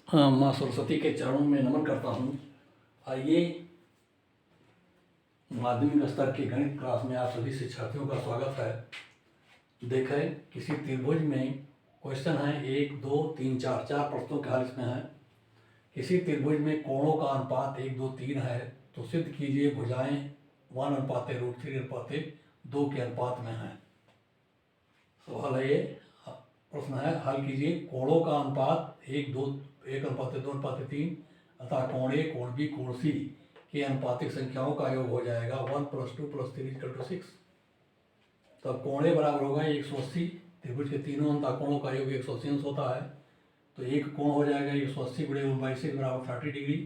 माँ सरस्वती के चरणों में नमन करता हूँ। आइए, माध्यमिक स्तर के गणित क्लास में आप सभी शिक्षार्थियों का स्वागत है। देखें, किसी त्रिभुज में क्वेश्चन है 1, 2, 3, 4 चार प्रश्नों के हल इसमें है। किसी त्रिभुज में कोणों का अनुपात 1, 2, 3 है तो सिद्ध कीजिए भुजाएं 1:√3:2 के अनुपात में हैं। सवाल है ये, प्रश्न है, हल कीजिए। कोणों का अनुपात 1:2:3 अतः कोण ए, कोण बी, कोण सी के अनुपातिक संख्याओं का योग हो जाएगा 1 + 2 + 3 = 6। तब कोण ए बराबर होगा 180। त्रिभुज के तीनों अंतःकोणों का योग 180 अंश होता है, तो एक कोण हो जाएगा 180 × 1/6 बराबर 30 डिग्री।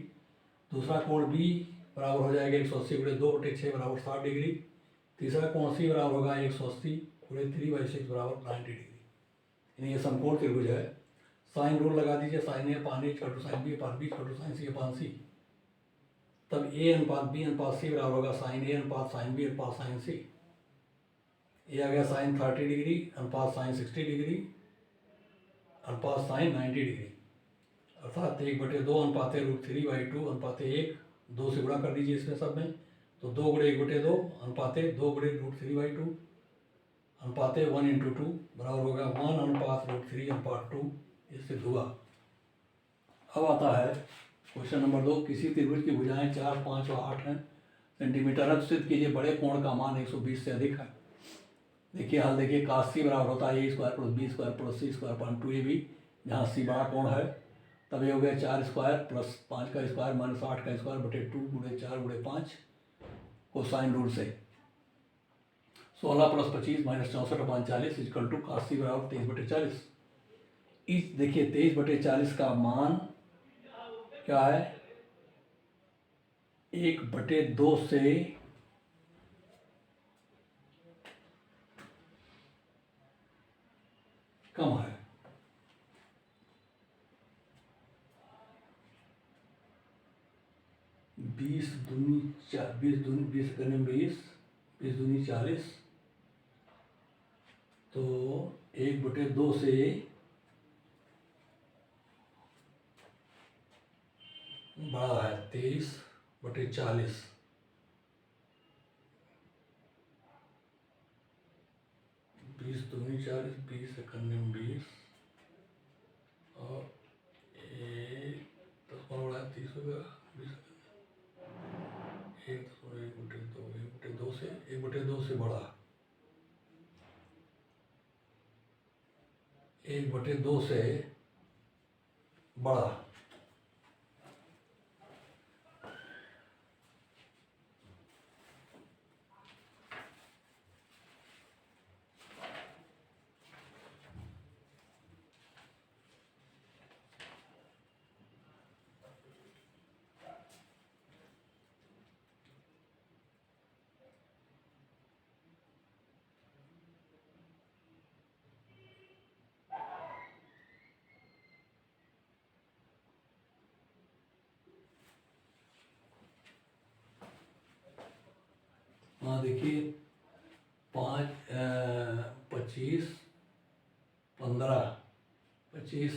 दूसरा कोण बी बराबर हो जाएगा 180 × 2/6 बराबर 60 डिग्री। तीसरा कोण सी बराबर होगा 180 × 3/6 बराबर 90 डिग्री। यानी ये समकोण त्रिभुज है। साइन रूल लगा दीजिए, साइन ए अपान ए = साइन बी अपान बी = साइन सी अपान सी। तब ए अनुपात बी अनुपात सी बराबर होगा साइन ए अनुपात साइन बी अनुपात साइन सी। ये आ गया साइन 30 डिग्री अनुपात साइन 60 डिग्री अनुपात साइन 90 डिग्री, अर्थात 1/2 अनुपात √3/2 अनुपात 1, 2 से गुणा कर दीजिए इसमें सब में, तो 2 × 1/2 अनुपात 2 × √3/2 अनुपात 1 × 2 बराबर होगा 1:√3/2। इससे हुआ। अब आता है क्वेश्चन नंबर 2। किसी त्रिभुज की भुजाएं 4, 5 और 8 सेंटीमीटर है तो सिद्ध कीजिए बड़े कोण का मान 120 से अधिक है। देखिए हाल देखिए, cos c बराबर होता है a² + b² + c² अपान 2ab, जहाँ c बड़ा कोण है। तब ये हो गया 4² + 5² - 8² बटे 2 × 4 × 5 कोसाइन रूल से 16 + 25 - 64/40 = cos c बराबर 23/40। इस देखिए 23/40 का मान क्या है, 1/2 से कम है। बीस दूनी 40, तो 1/2 से बड़ा है 23/40। 20 दूनी 40, 20 एकम 20 और 1 10 बड़ा 30 होगा। 1/2 से बड़ा, 1/2 से बड़ा। हाँ देखिए 5, 25, 15, 25,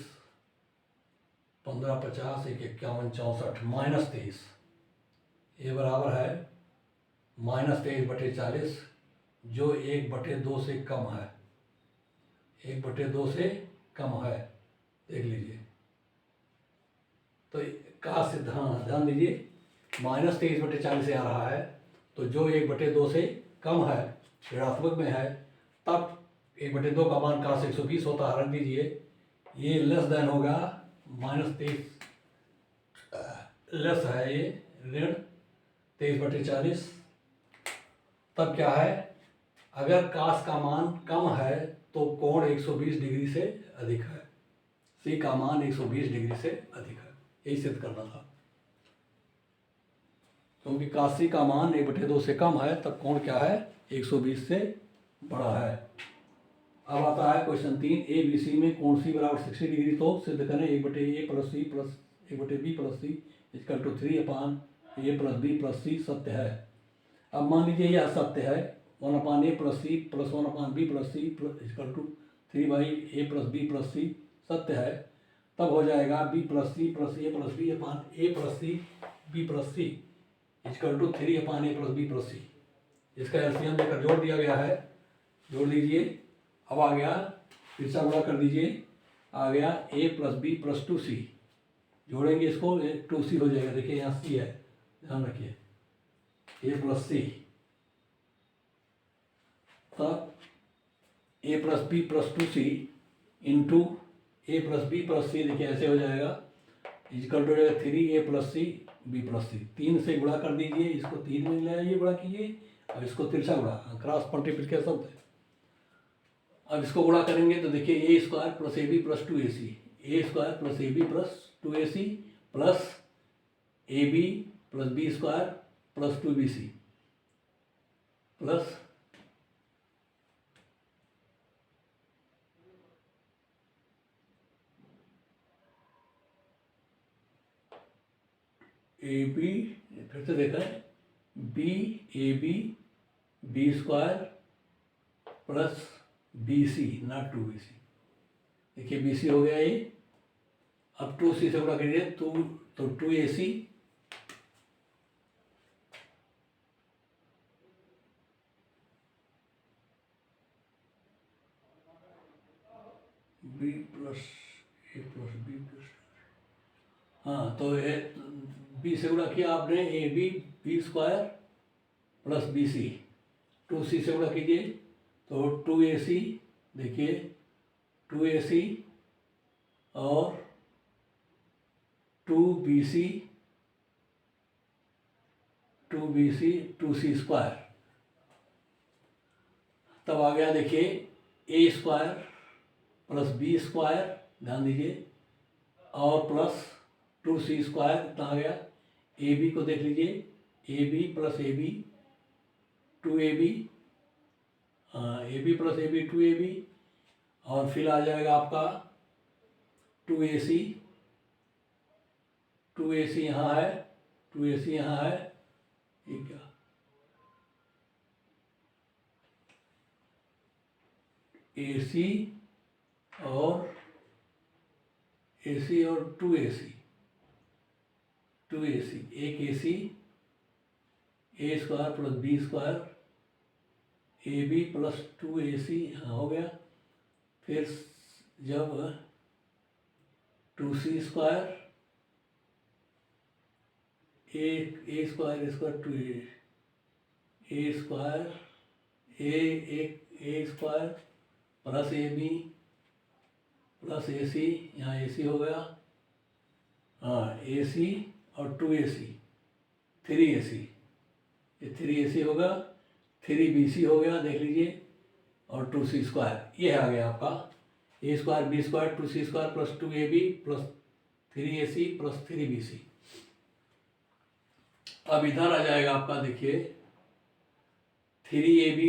15, 50, 1, 51, 64 -23, ये बराबर है -23/40, जो 1/2 से कम है। 1/2 से कम है, देख लीजिए। तो का सिद्ध, हाँ ध्यान दीजिए, -23/40 से आ रहा है, तो जो 1/2 से कम है, ऋणात्मक में है, तब 1/2 का मान cos 120 होता है। रख दीजिए, ये लेस देन होगा -23, लेस है ये ऋण 23/40। तब क्या है, अगर cos का मान कम है तो कोण 120 डिग्री से अधिक है। c का मान 120 डिग्री से अधिक है, यही सिद्ध करना था। क्योंकि cos c का मान 1/2 से कम है, तब कोण क्या है, 120 से बड़ा है। अब आता है क्वेश्चन 3। ए बी सी में कोण c बराबर 60 डिग्री, तो सिद्ध करें 1/a + c + 1/b + c = 3/a + b + c सत्य है। अब मान लीजिए यह सत्य है, 1/a + c + 1/b + c = 3/a + b + c सत्य है। तब हो जाएगा B plus C plus A plus B upon A plus C B plus C equal to 3 upon A plus B plus C. इसका एलसीएम लेकर जोड़ दिया गया है, जोड़ दीजिए। अब आ गया, फिर से गुणा कर दीजिए, आ गया ए प्लस बी प्लस 2c। जोड़ेंगे इसको, 2c हो जाएगा। देखिए यहाँ सी है, ध्यान रखिए, ए प्लस सी। तब A plus B plus 2c into A plus B plus C, देखिए ऐसे हो जाएगा, इक्वल टू हो जाएगा 3a plus C B plus C. 3 से गुणा कर दीजिए, इसको 3 में ले आइए, गुणा कीजिए, और इसको तिरछा गुणा, क्रॉस मल्टीप्लिकेशन है। अब इसको गुणा करेंगे तो देखिए A square plus A B plus 2ac, A square plus A B plus 2ac plus A B plus B square plus 2bc plus A B, फिर से देखा है, B A B B square plus B C, not 2bc। देखिए bc हो गया ये। अब 2c से गुणा करिए तो 2ac B plus A plus B plus, हाँ तो बी से गुणा किया आपने, A B B square plus B C. 2c से गुणा कीजिए तो 2ac, देखिए 2ac और 2bc 2c स्क्वायर। तब आ गया देखिए A square plus B square, ध्यान दीजिए, और प्लस 2c स्क्वायर, कितना आ गया। ए बी को देख लीजिए, A B plus A B 2ab, A B plus A B 2ab, और फिर आ जाएगा आपका 2ac, 2ac यहाँ है, 2ac यहाँ है, ठीक है, ac और ac और 2ac, एक ac, A square plus B square A B plus 2ac यहाँ हो गया। फिर जब 2c square A square 2a, A square A square plus A B plus A C, यहाँ ए सी हो गया, हाँ ए सी और 2ac 3ac, ये 3ac होगा, 3bc हो गया, देख लीजिए, और 2c स्क्वायर, ये आ गया आपका A square B square 2c square plus 2ab plus 3ac plus 3bc। अब इधर आ जाएगा आपका, देखिए 3ab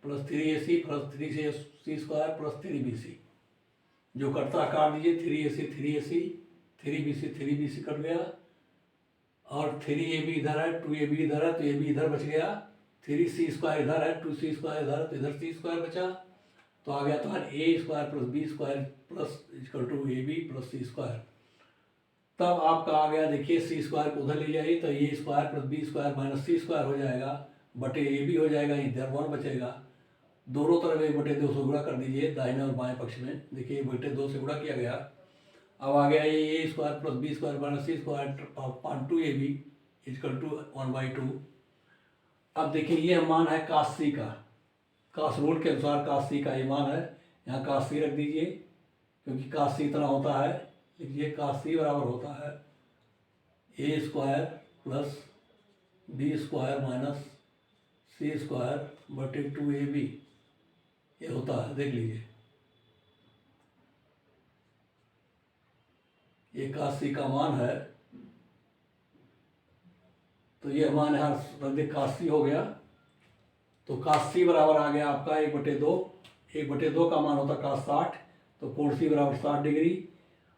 plus 3ac plus 3c square plus 3bc, जो कटता काट दीजिए, 3ac 3bc कट गया, और 3ab इधर है, 2ab इधर है, तो ab इधर बच गया, 3c स्क्वायर इधर है, 2c स्क्वायर इधर है, तो इधर c स्क्वायर बचा, तो आ गया तुम्हारा A square plus B square plus equal to A B plus C square. तब आपका आ गया, देखिए सी स्क्वायर को उधर ले जाइए तो A square plus B square minus C square हो जाएगा, बटे ए बी हो जाएगा, इधर 1 बचेगा, दोनों तरफ 1/2 से गुणा कर दीजिए दाहिने और बाएं पक्ष में, देखिए 1/2 से गुणा किया गया। अब आ गया ये A square plus B square minus C square upon 2ab equal to 1/2। अब देखिए ये मान है कास सी का, कास रूल के अनुसार कास सी का ये मान है, यहाँ कास सी रख दीजिए, क्योंकि कास सी इतना होता है, लिखिए कास सी बराबर होता है A square plus B square minus C square बटे 2ab, ये होता है, देख लीजिए, ये कास सी का मान है, तो ये मान यहाँ रख दे, कास सी हो गया, तो कास सी बराबर आ गया आपका 1/2 का मान होता है कास 60, तो कोण सी बराबर 60 डिग्री।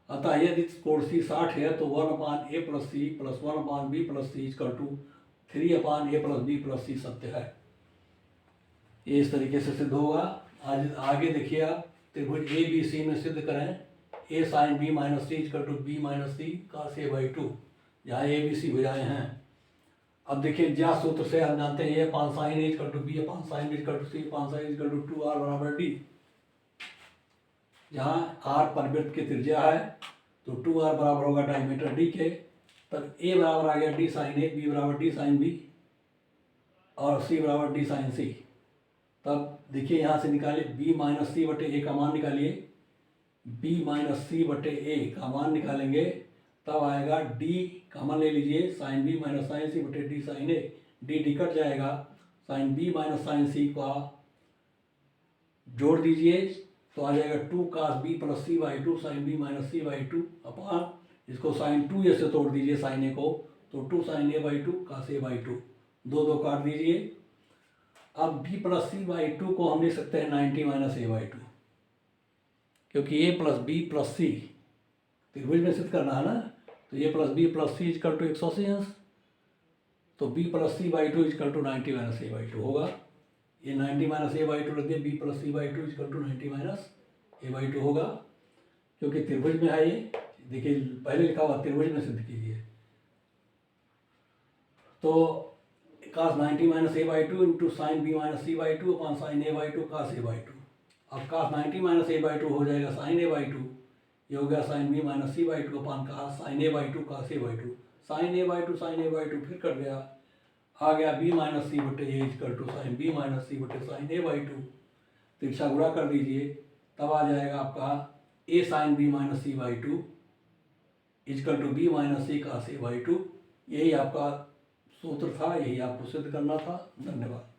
अतः यदि कोण सी 60 है तो 1/a plus C plus 1/b plus C equal to 3/a plus b plus C सत्य है। ये इस तरीके से सिद्ध होगा। आज आगे देखिए आप त्रिभुज ए बी सी में सिद्ध करें A sine B minus C is equal to B minus C cos a by two, जहाँ ए बी सी भुजाएं हैं। अब देखिए ज्ञात सूत्र से हम जानते हैं A upon sine A equal to B upon sine equal to C upon sine equal to 2r बराबर डी, जहाँ r परिवृत्त की त्रिज्या है तो 2r बराबर होगा डायमीटर डी के, तब a बराबर आ गया डी साइन ए, b बराबर डी साइन बी और c बराबर डी साइन सी। तब देखिए यहाँ से निकालिए b माइनस सी बटे ए का मान निकालिए, b माइनस सी बटे ए का मान निकालेंगे तब आएगा d का मान ले लीजिए sine b minus sine C बटे D sine A, D cut जाएगा, sine b minus sine C का जोड़ दीजिए तो आ जाएगा 2 cos b plus C by two sine b minus C by two upon इसको साइन 2a से तोड़ दीजिए साइन ए को, तो 2 sine A by two cos a by two, दो काट दीजिए। अब b plus C by two को हम लिख सकते हैं 90 माइनस ए बाई टू, क्योंकि a plus B plus C त्रिभुज में सिद्ध करना है ना, तो a plus B plus C is equal to 180 अंश, तो b plus C by two is equal to 90 minus A by two होगा। ये 90 माइनस ए बाई टू रख दिए, b plus C by two is equal to 90 minus A by two होगा, क्योंकि त्रिभुज में है ये। देखिए पहले लिखा हुआ त्रिभुज में सिद्ध कीजिए, तो cos 90 minus A by two into sine B minus C by two upon sine A by two cos A by two. अब cos 90 minus A by two हो जाएगा साइन ए बाई टू, ये हो गया sine B minus C by two upon sine A by two cos A by two, sine A by two sine A by two फिर cut गया, आ गया b minus C बटे A equal to sine B minus C बटे sine A by to, तिरछा गुणा कर दीजिए तब आ जाएगा आपका a sine B minus C by two is equal to B minus C cos A by two. यही आपका सूत्र था, यही आपको सिद्ध करना था। धन्यवाद।